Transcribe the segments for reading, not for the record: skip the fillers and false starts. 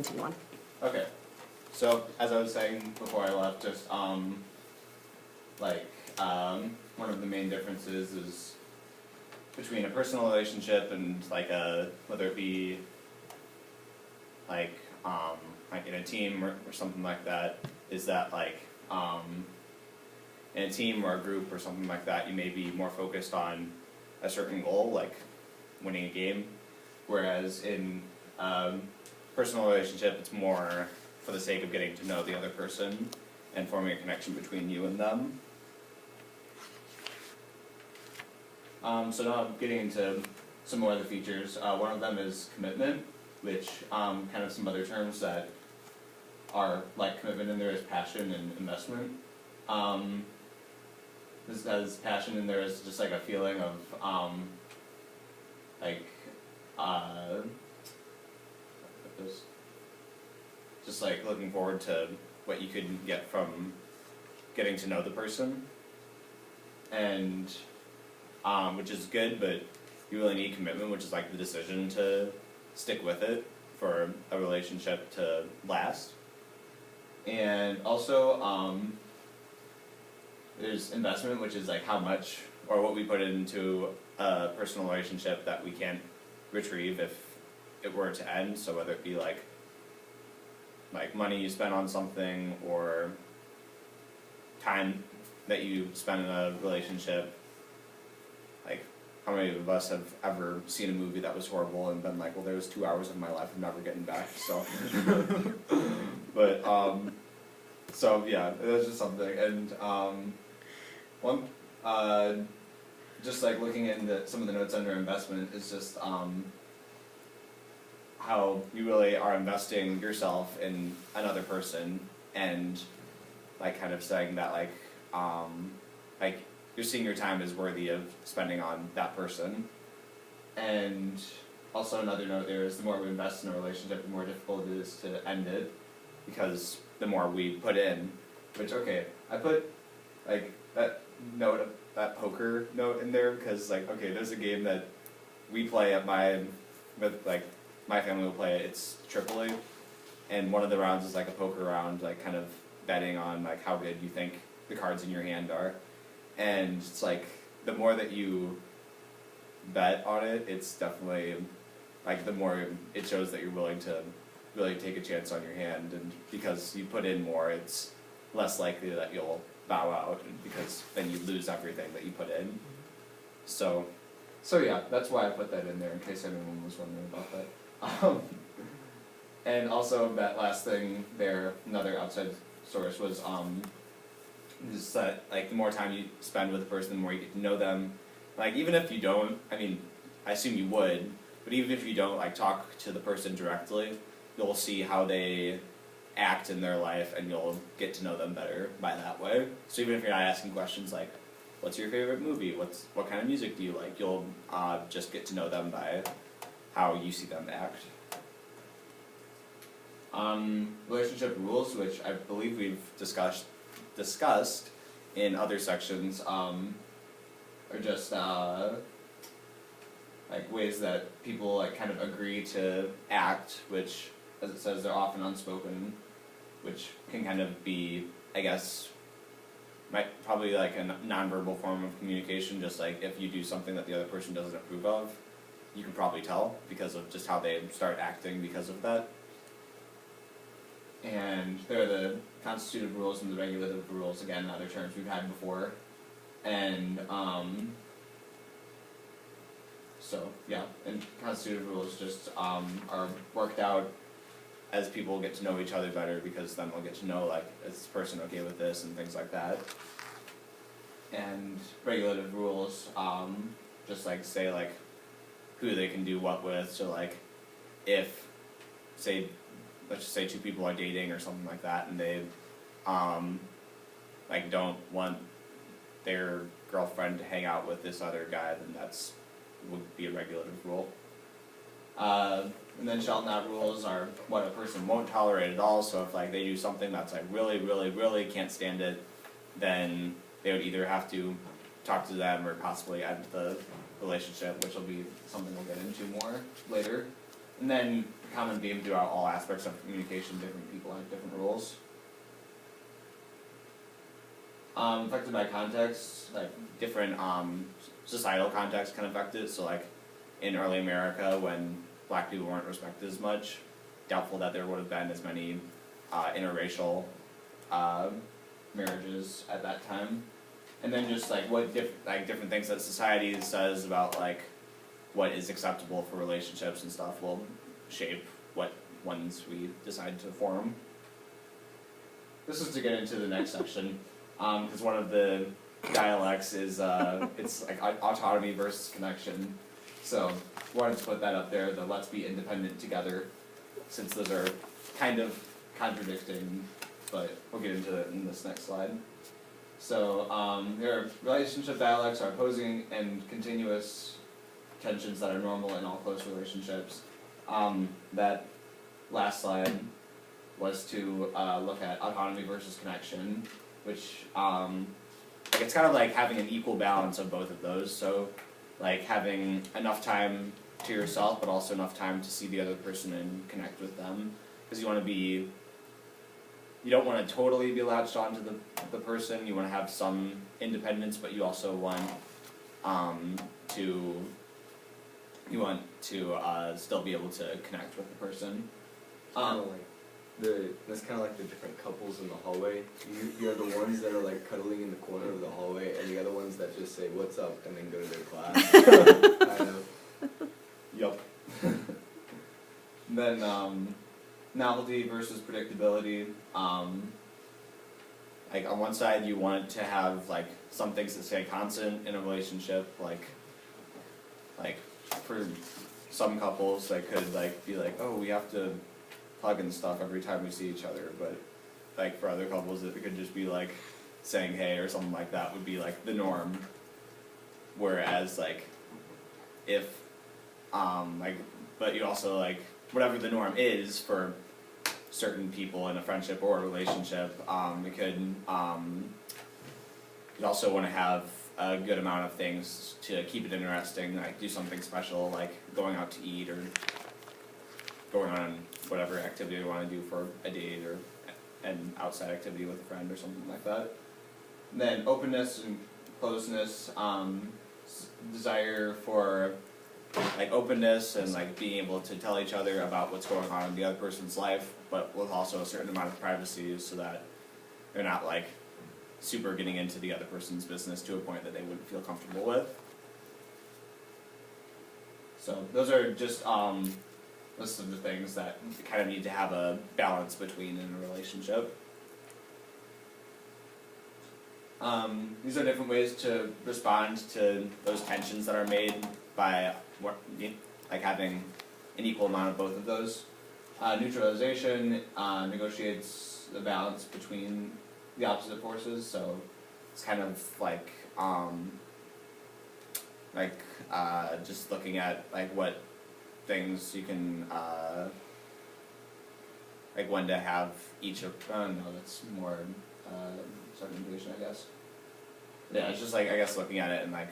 Continue on. Okay, so as I was saying before I left, just one of the main differences is between a personal relationship and like a, whether it be like in a team or something like that, is that in a team or a group or something like that, you may be more focused on a certain goal, like winning a game, whereas in personal relationship, it's more for the sake of getting to know the other person and forming a connection between you and them. So now I'm getting into some more of the features. One of them is commitment, which kind of some other terms that are like commitment in there is passion and investment. This has passion in there is just like a feeling of just like looking forward to what you could get from getting to know the person, and which is good, but you really need commitment, which is like the decision to stick with it for a relationship to last. And also there's investment, which is like how much or what we put into a personal relationship that we can't retrieve if it were to end. So whether it be like money you spend on something or time that you spend in a relationship. Like, how many of us have ever seen a movie that was horrible and been like, well, there was 2 hours of my life I'm never getting back, so. But, so yeah, it was just something. And just like looking into some of the notes under investment is just how you really are investing yourself in another person, and like kind of saying that like you're seeing your time as worthy of spending on that person. And also another note there is the more we invest in a relationship, the more difficult it is to end it, because the more we put in, which, okay, I put like that note, that poker note in there because like, okay, there's a game that we play at my family will play it, it's AAA, and one of the rounds is like a poker round, like kind of betting on like how good you think the cards in your hand are. And it's like, the more that you bet on it, it's definitely, like, the more it shows that you're willing to really take a chance on your hand, and because you put in more, it's less likely that you'll bow out, because then you lose everything that you put in. So yeah, that's why I put that in there, in case anyone was wondering about that. And also, that last thing there, another outside source, was just that, like, the more time you spend with a person, the more you get to know them. Like, even if you don't, I mean, I assume you would, but even if you don't, like, talk to the person directly, you'll see how they act in their life, and you'll get to know them better by that way. So even if you're not asking questions like, what's your favorite movie? What kind of music do you like? You'll just get to know them by how you see them act. Relationship rules, which I believe we've discussed in other sections, are just like ways that people like kind of agree to act, which, as it says, they're often unspoken, which can kind of be, I guess, probably like a nonverbal form of communication. Just like if you do something that the other person doesn't approve of, you can probably tell because of just how they start acting because of that. And there are the constitutive rules and the regulative rules, again, other terms we've had before. And so yeah, and constitutive rules just are worked out as people get to know each other better, because then we'll get to know, like, is this person okay with this and things like that. And regulative rules just like say like who they can do what with. So like if, let's just say 2 people are dating or something like that, and they like don't want their girlfriend to hang out with this other guy, then would be a regulative rule. And then shall not rules are what a person won't tolerate at all. So if like they do something that's like really, really, really can't stand it, then they would either have to talk to them or possibly end the relationship, which will be something we'll get into more later. And then common theme throughout all aspects of communication. Different people have different roles. Affected by context, like different societal contexts can affect it. So like in early America, when black people weren't respected as much, doubtful that there would have been as many interracial marriages at that time. And then just like what different things that society says about like what is acceptable for relationships and stuff will shape what ones we decide to form. This is to get into the next section, because one of the dialects is it's like autonomy versus connection. So wanted to put that up there. The let's be independent together, since those are kind of contradicting, but we'll get into it in this next slide. So there are relationship dialects are opposing and continuous tensions that are normal in all close relationships. That last slide was to look at autonomy versus connection, which like it's kind of like having an equal balance of both of those. So like having enough time to yourself, but also enough time to see the other person and connect with them, because you don't want to totally be latched onto the person. You want to have some independence, but you also want to still be able to connect with the person. That's kind of like the different couples in the hallway. You have the ones that are like cuddling in the corner of the hallway, and the other ones that just say "What's up" and then go to their class. I know. Yup. Then novelty versus predictability. Like on one side, you want to have like some things that stay constant in a relationship, like for some couples that could like be like, oh, we have to hug and stuff every time we see each other, but like for other couples it could just be like saying hey or something like that would be like the norm. Whereas like if but you also like whatever the norm is for certain people in a friendship or a relationship, you'd also want to have a good amount of things to keep it interesting, like do something special, like going out to eat or going on whatever activity you want to do for a date or an outside activity with a friend or something like that. And then openness and closeness, desire for like openness and like being able to tell each other about what's going on in the other person's life, but with also a certain amount of privacy so that they're not like super getting into the other person's business to a point that they wouldn't feel comfortable with. So those are just lists of the things that you kind of need to have a balance between in a relationship. These are different ways to respond to those tensions that are made by like having an equal amount of both of those. Neutralization negotiates the balance between the opposite forces, so it's kind of like just looking at like what things you can like when to have each of no, that's more segmentation, I guess. Yeah, it's just like I guess looking at it and like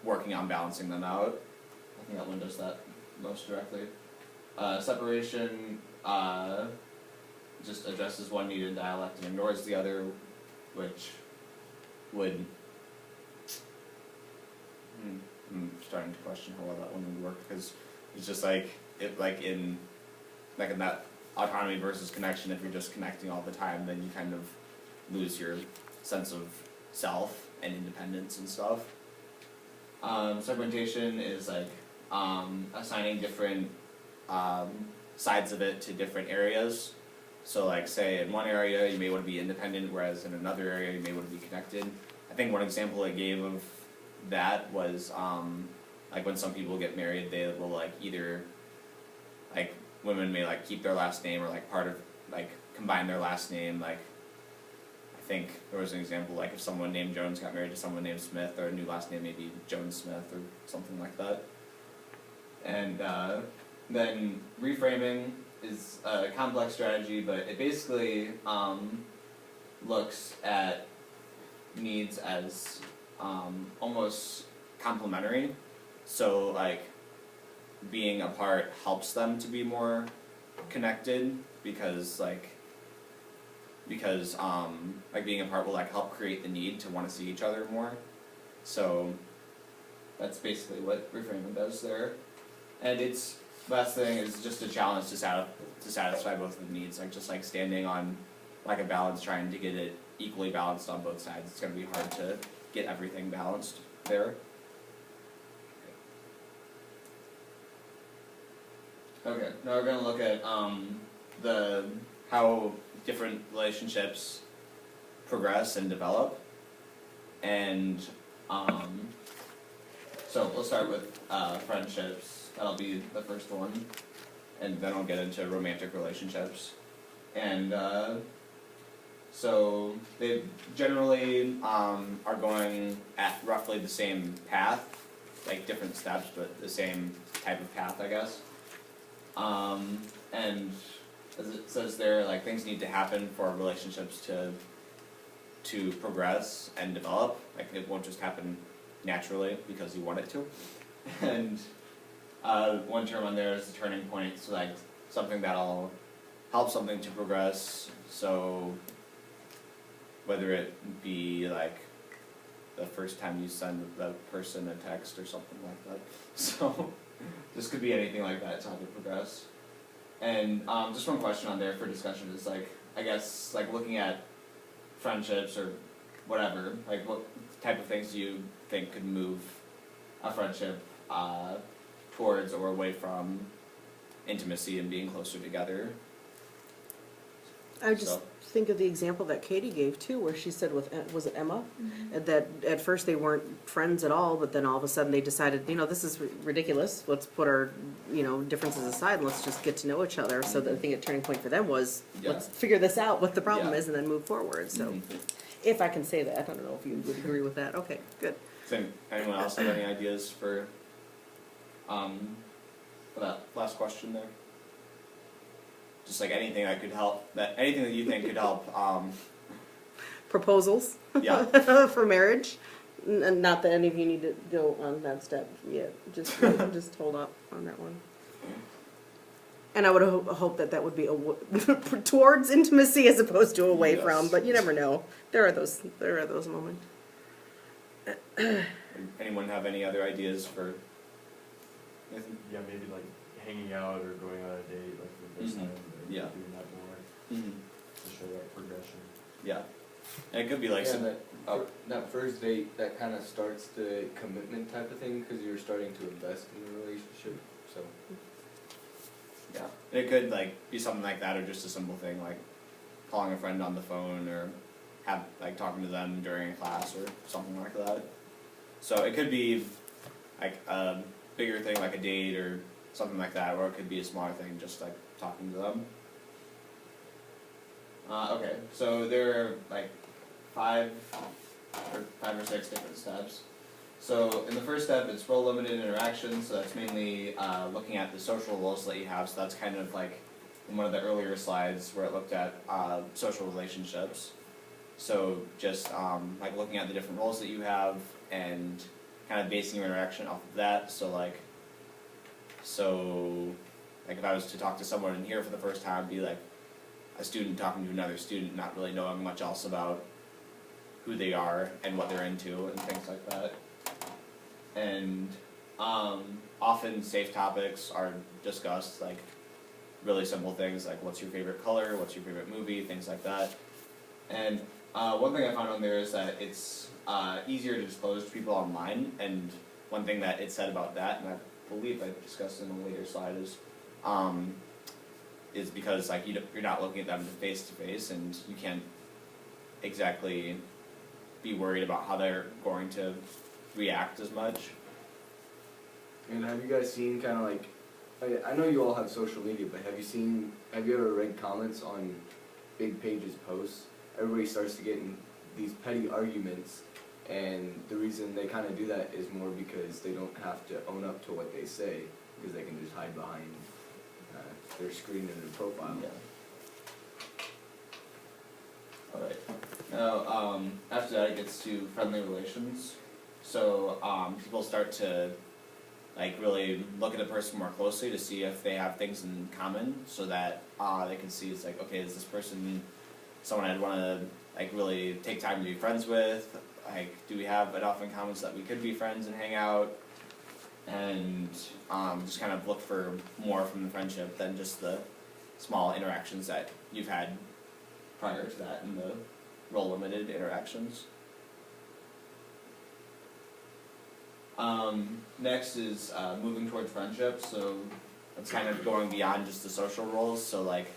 working on balancing them out. I think that one does that most directly. Separation just addresses one needed dialect and ignores the other, which would I'm starting to question how well that one would work, because it's just like in that autonomy versus connection, if you're just connecting all the time, then you kind of lose your sense of self and independence and stuff. Segmentation is like assigning different sides of it to different areas. So like say in one area you may want to be independent, whereas in another area you may want to be connected. I think one example I gave of that was like when some people get married, they will like either like women may like keep their last name or like part of like combine their last name. Like I think there was an example like if someone named Jones got married to someone named Smith, their new last name may be Jones Smith or something like that. And then reframing is a complex strategy, but it basically looks at needs as almost complementary. So like being apart helps them to be more connected because being apart will like help create the need to want to see each other more. So that's basically what reframing does there. And its last thing is just a challenge to satisfy both of the needs, like just like standing on like a balance, trying to get it equally balanced on both sides. It's going to be hard to get everything balanced there. Okay, now we're going to look at how different relationships progress and develop. And so we'll start with friendships. That'll be the first one. And then I'll get into romantic relationships. And so they generally are going at roughly the same path, like different steps, but the same type of path, I guess. And as it says there, like things need to happen for relationships to progress and develop. Like it won't just happen naturally because you want it to. And one term on there is the turning point, so like something that'll help something to progress. So whether it be like the first time you send the person a text or something like that. So this could be anything like that to help it progress. And just one question on there for discussion is like, I guess like looking at friendships or whatever, like what type of things do you think could move a friendship towards or away from intimacy and being closer together? I just think of the example that Katie gave too, where she said with, was it Emma? Mm-hmm. That at first they weren't friends at all, but then all of a sudden they decided, this is ridiculous. Let's put our, differences aside and let's just get to know each other. So the thing at turning point for them was, let's figure this out, what the problem is, and then move forward. So if I can say that, I don't know if you would agree with that. Okay, good. So anyone else have any ideas for that last question there? Just like anything that could help, anything that you think could help. Proposals Yeah. for marriage. And not that any of you need to go on that step yet. Just hold up on that one. And I would hope that would be towards intimacy as opposed to away from. But you never know. There are those moments. Anyone have any other ideas for? Yeah, maybe like hanging out or going on a date, like for the first time. Yeah. Doing that more to show that progression. Yeah. And it could be like that first date, that kind of starts the commitment type of thing because you're starting to invest in the relationship. So. Yeah. And it could like be something like that, or just a simple thing like calling a friend on the phone, or talking to them during a class or something like that. So it could be like a bigger thing like a date or something like that, or it could be a smaller thing just like talking to them. Okay, so there are like five or six different steps. So in the first step, it's role-limited interaction, so that's mainly looking at the social roles that you have, so that's kind of like in one of the earlier slides where it looked at social relationships. So just like looking at the different roles that you have and kind of basing your interaction off of that. So like if I was to talk to someone in here for the first time, it'd be like a student talking to another student, not really knowing much else about who they are and what they're into and things like that. And often safe topics are discussed, like really simple things like what's your favorite color, what's your favorite movie, things like that. And one thing I found on there is that it's easier to disclose to people online, and one thing that it said about that, and I believe I discussed in a later slide, is because like you're not looking at them face to face, and you can't exactly be worried about how they're going to react as much. And have you guys seen kind of like, I know you all have social media, but have you ever read comments on big pages posts? Everybody starts to get in these petty arguments, and the reason they kind of do that is more because they don't have to own up to what they say, because they can just hide behind their screen and their profile. Yeah. Alright. Now, after that it gets to friendly relations. So, people start to like really look at the person more closely to see if they have things in common, so that they can see it's like, okay, is this person someone I'd want to like really take time to be friends with? Like, do we have enough in common so that we could be friends and hang out? And just kind of look for more from the friendship than just the small interactions that you've had prior to that in the role-limited interactions. Next is moving towards friendship. So it's kind of going beyond just the social roles. So like,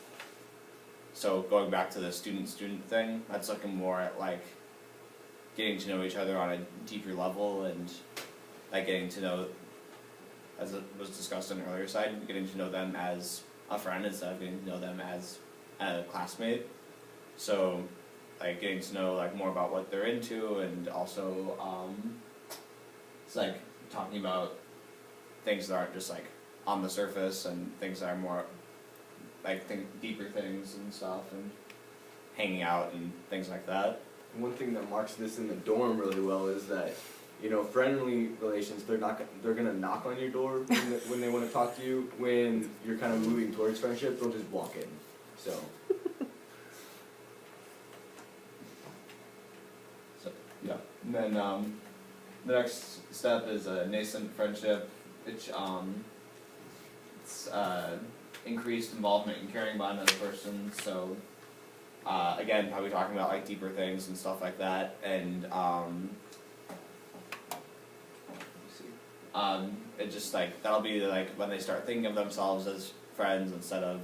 so going back to the student-student thing, that's looking more at like getting to know each other on a deeper level, and like getting to know, as it was discussed on the earlier side, getting to know them as a friend instead of getting to know them as a classmate. So like getting to know like more about what they're into, and also it's like talking about things that aren't just like on the surface, and things that are more like deeper things and stuff, and hanging out and things like that. One thing that marks this in the dorm really well is that, you know, friendly relations, they're gonna knock on your door when they want to talk to you. When you're kind of moving towards friendship, they'll just walk in. So Yeah, and then the next step is a nascent friendship, which it's increased involvement and caring about another person. So again, probably talking about like deeper things and stuff like that, and it just like that'll be like when they start thinking of themselves as friends instead of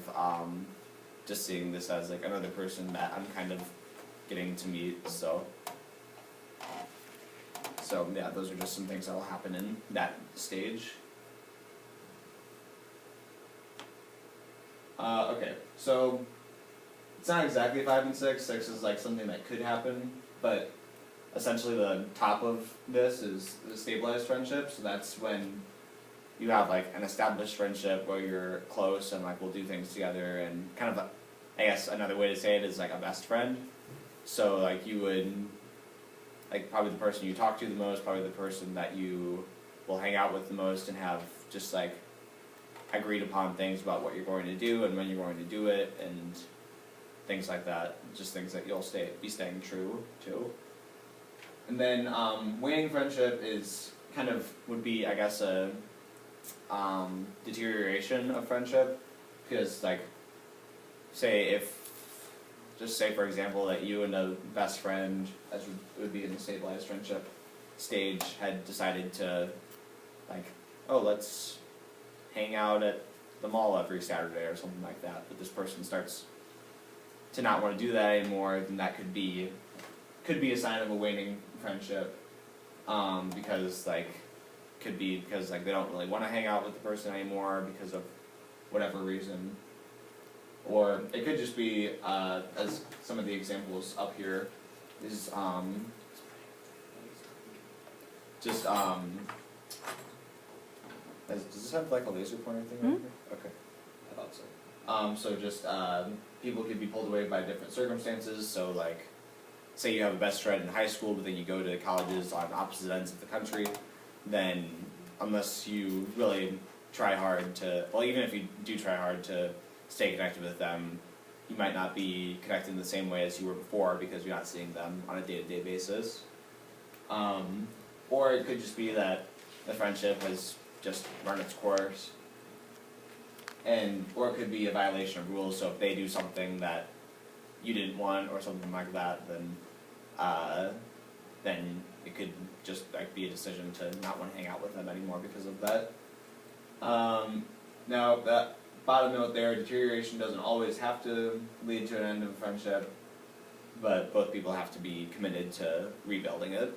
just seeing this as like another person that I'm kind of getting to meet. So yeah, those are just some things that will happen in that stage. Okay, so it's not exactly 5 and 6. 6 is like something that could happen, but essentially the top of this is the stabilized friendship. So that's when you have like an established friendship where you're close and like will do things together, and kind of I guess another way to say it is like a best friend. So like you would, like probably the person you talk to the most, probably the person that you will hang out with the most, and have just like agreed upon things about what you're going to do and when you're going to do it, and things like that. Just things that you'll be staying true to. And then waning friendship is kind of would be, I guess, a deterioration of friendship, because like say for example that you and a best friend, as would be in the stabilized friendship stage, had decided to like, oh, let's hang out at the mall every Saturday or something like that, but this person starts to not want to do that anymore, then that could be a sign of a waning friendship, because like they don't really want to hang out with the person anymore because of whatever reason. Or it could just be, as some of the examples up here is just does this have like a laser pointer thing right here? Okay, I thought so. So just people could be pulled away by different circumstances. So like, say you have a best friend in high school, but then you go to colleges on opposite ends of the country, then unless you really try hard to, well, even if you do try hard to stay connected with them, you might not be connected in the same way as you were before because you're not seeing them on a day-to-day basis. Or it could just be that the friendship has just run its course, or it could be a violation of rules. So if they do something that you didn't want or something like that, then it could just like be a decision to not want to hang out with them anymore because of that. Now that bottom note there, deterioration doesn't always have to lead to an end of a friendship, but both people have to be committed to rebuilding it.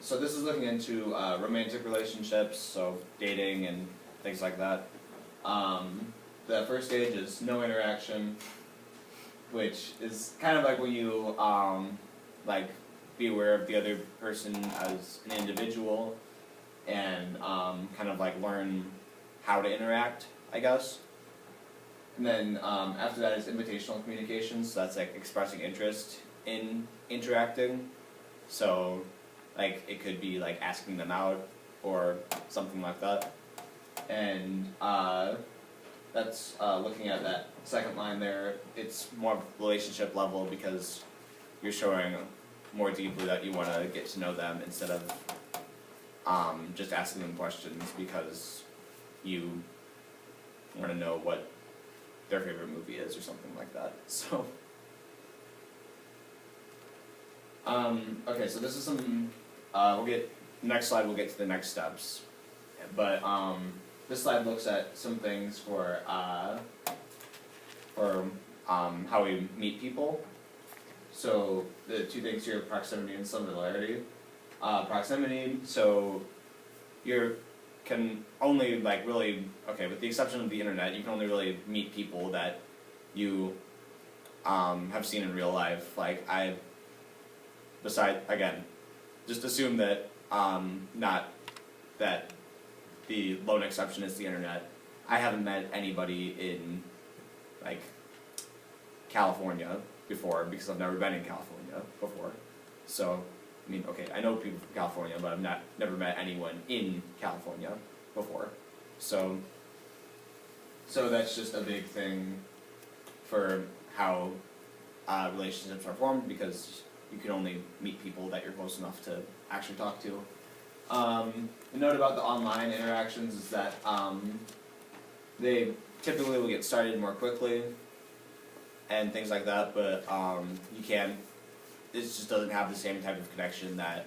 So this is looking into romantic relationships, so dating and things like that. The first stage is no interaction, which is kind of like when you like be aware of the other person as an individual, and kind of like learn how to interact, I guess. And then after that is invitational communication, so that's like expressing interest in interacting. So Like, it could be like asking them out or something like that. And that's looking at that second line there. It's more relationship level because you're showing more deeply that you want to get to know them instead of just asking them questions because you want to know what their favorite movie is or something like that. So, okay, so this is some, next slide we'll get to the next steps. But this slide looks at some things for how we meet people. So the two things here, proximity and similarity. Proximity, so you can only like really, okay, with the exception of the internet, you can only really meet people that you have seen in real life. Like again, just assume that not that the lone exception is the internet. I haven't met anybody in like California before because I've never been in California before. So, I mean, okay, I know people from California, but I've never met anyone in California before. So that's just a big thing for how relationships are formed because you can only meet people that you're close enough to actually talk to. The note about the online interactions is that they typically will get started more quickly and things like that, but it just doesn't have the same type of connection that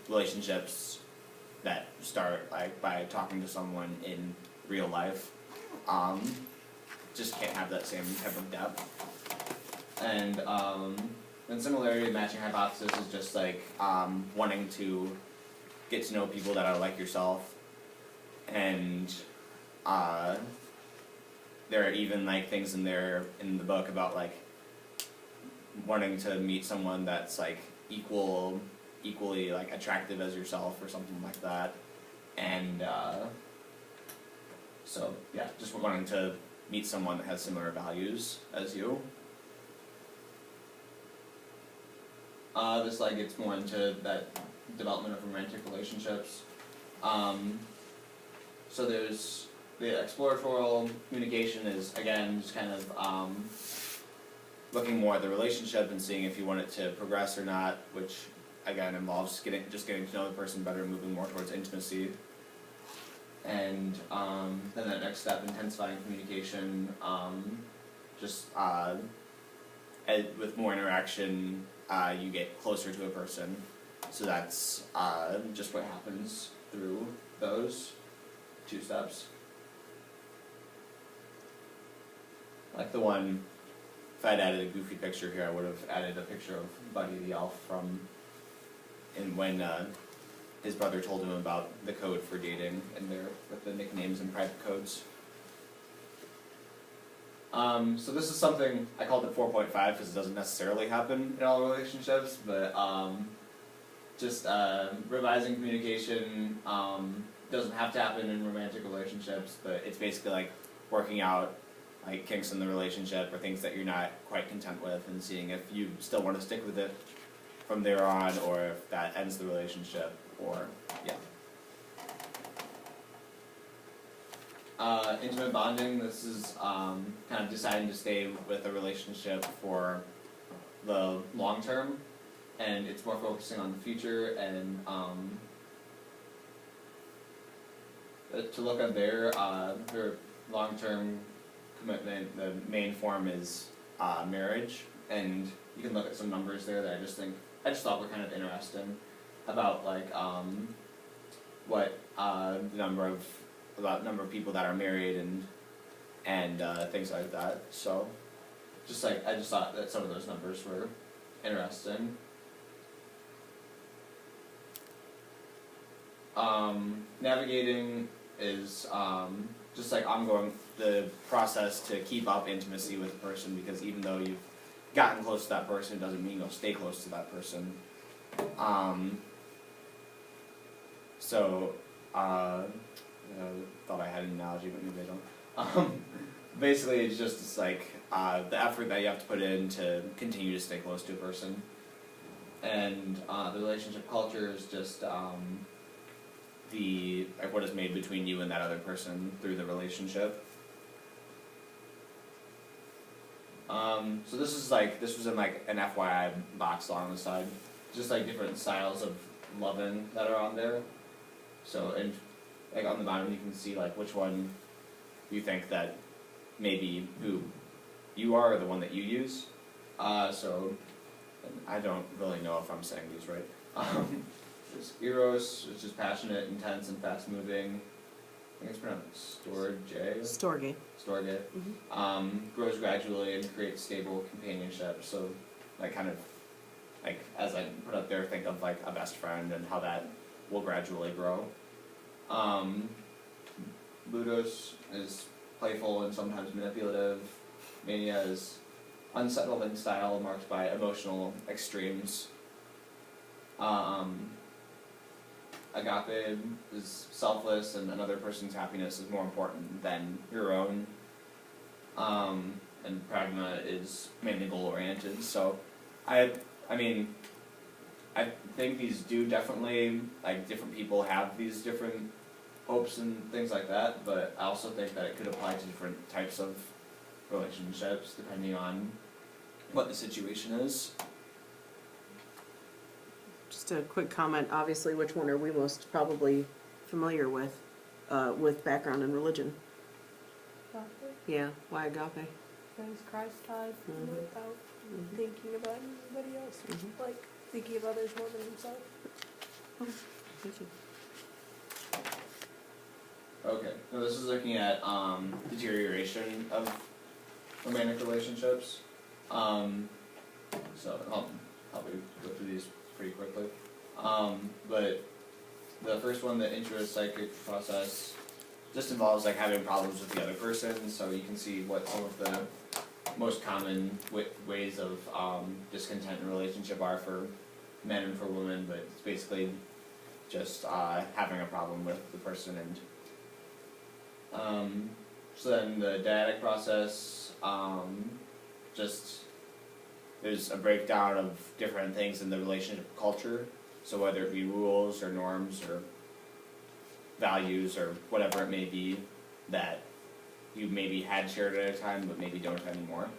relationships that start like by talking to someone in real life just can't have that same type of depth. And similarity matching hypothesis is just like wanting to get to know people that are like yourself, and there are even like things in the book about like wanting to meet someone that's like equally like attractive as yourself or something like that, and so yeah, just wanting to meet someone that has similar values as you. This slide gets more into that development of romantic relationships. So there's the exploratorial communication is again just kind of looking more at the relationship and seeing if you want it to progress or not, which again involves getting to know the person better, moving more towards intimacy. And then that next step, intensifying communication, with more interaction, you get closer to a person. So that's just what happens through those two steps. Like the one, if I'd added a goofy picture here, I would have added a picture of Buddy the Elf when his brother told him about the code for dating and with the nicknames and private codes. So this is something, I called it 4.5 because it doesn't necessarily happen in all relationships, but just revising communication doesn't have to happen in romantic relationships, but it's basically like working out like kinks in the relationship or things that you're not quite content with and seeing if you still want to stick with it from there on or if that ends the relationship or, yeah. Intimate bonding, this is kind of deciding to stay with a relationship for the long term, and it's more focusing on the future and to look at their long-term commitment. The main form is marriage, and you can look at some numbers there that I just thought were kind of interesting about like what the number of people that are married and things like that. So I just thought that some of those numbers were interesting. Navigating is just like ongoing, the process to keep up intimacy with a person, because even though you've gotten close to that person, it doesn't mean you'll stay close to that person. Thought I had an analogy, but maybe I don't. Basically, it's like the effort that you have to put in to continue to stay close to a person. And the relationship culture is just the like what is made between you and that other person through the relationship. So this was in like an FYI box along the side, just like different styles of loving that are on there. So and like on the bottom you can see like which one you think that maybe who you are or the one that you use. So I don't really know if I'm saying these right. There's Eros, which is passionate, intense, and fast-moving. I think it's pronounced Storge. Storge. Grows gradually and creates stable companionship. So, like, kind of, like, as I put up there, think of, like, a best friend and how that will gradually grow. Ludos is playful and sometimes manipulative. Mania is unsettling style marked by emotional extremes. Agape is selfless and another person's happiness is more important than your own. And pragma is mainly goal-oriented. So, I mean, I think these do definitely, like, different people have these different hopes and things like that, but I also think that it could apply to different types of relationships depending on what the situation is. Just a quick comment, obviously, which one are we most probably familiar with background in religion? Agape. Yeah, why agape? Because Christ died without Mhm. thinking about anybody else, Mhm. like thinking of others more than himself. Thank you. Okay, so this is looking at deterioration of romantic relationships. So I'll probably go through these pretty quickly. But the first one, the intrapsychic process, just involves like having problems with the other person. So you can see what some of the most common ways of discontent in a relationship are for men and for women. But it's basically just having a problem with the person. And so then the dyadic process, just there's a breakdown of different things in the relationship culture. So whether it be rules or norms or values or whatever it may be that you maybe had shared at a time but maybe don't anymore.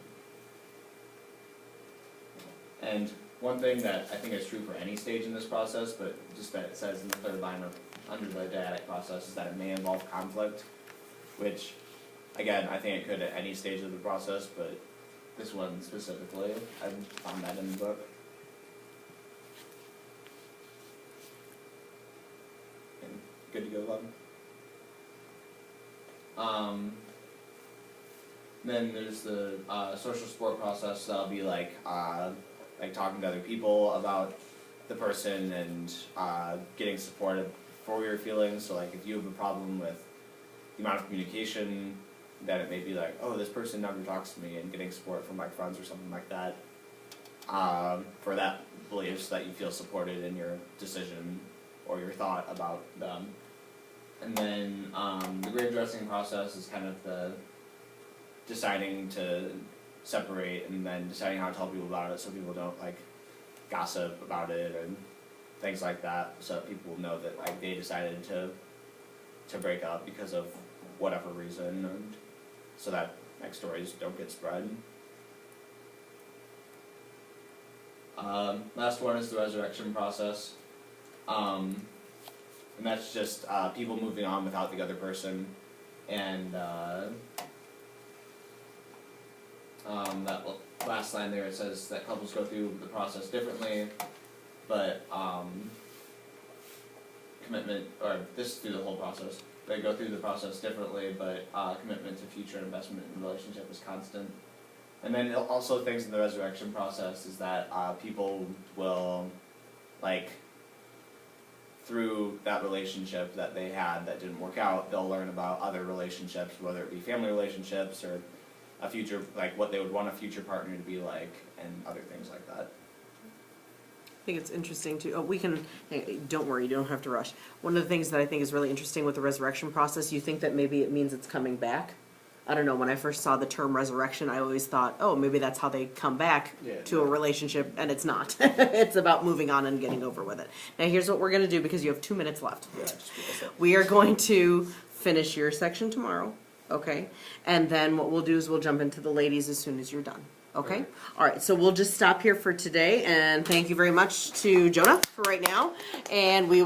And one thing that I think is true for any stage in this process, but just that it says in the third line of under the dyadic process, is that it may involve conflict, which again I think it could at any stage of the process, but this one specifically, I found that in the book. And good to go, Lon. Then there's the social support process. That'll be like talking to other people about the person and getting support for your feelings. So like if you have a problem with the amount of communication, that it may be like, oh, this person never talks to me, and getting support from my friends or something like that. For that belief, so that you feel supported in your decision or your thought about them. And then the grave dressing process is kind of the deciding to separate and then deciding how to tell people about it so people don't like gossip about it and things like that, so that people know that like they decided to break up because of whatever reason, and so that like stories don't get spread. Last one is the resurrection process, and that's just people moving on without the other person, and that last line there, it says that couples go through the process differently, but commitment, or this through the whole process, they go through the process differently, but commitment to future investment in the relationship is constant. And then also things in the resurrection process is that people will, like, through that relationship that they had that didn't work out, they'll learn about other relationships, whether it be family relationships or a future, like what they would want a future partner to be like, and other things like that. I think it's interesting too. Don't worry, you don't have to rush. One of the things that I think is really interesting with the resurrection process, you think that maybe it means it's coming back. I don't know, when I first saw the term resurrection, I always thought, oh, maybe that's how they come back Yeah, to a relationship, and it's not. It's about moving on and getting over with it. Now, here's what we're going to do because you have 2 minutes left. Yeah, just realize that. We are going to finish your section tomorrow, okay? And then what we'll do is we'll jump into the ladies as soon as you're done, okay? Okay. All right, so we'll just stop here for today, and thank you very much to Jonah for right now, and we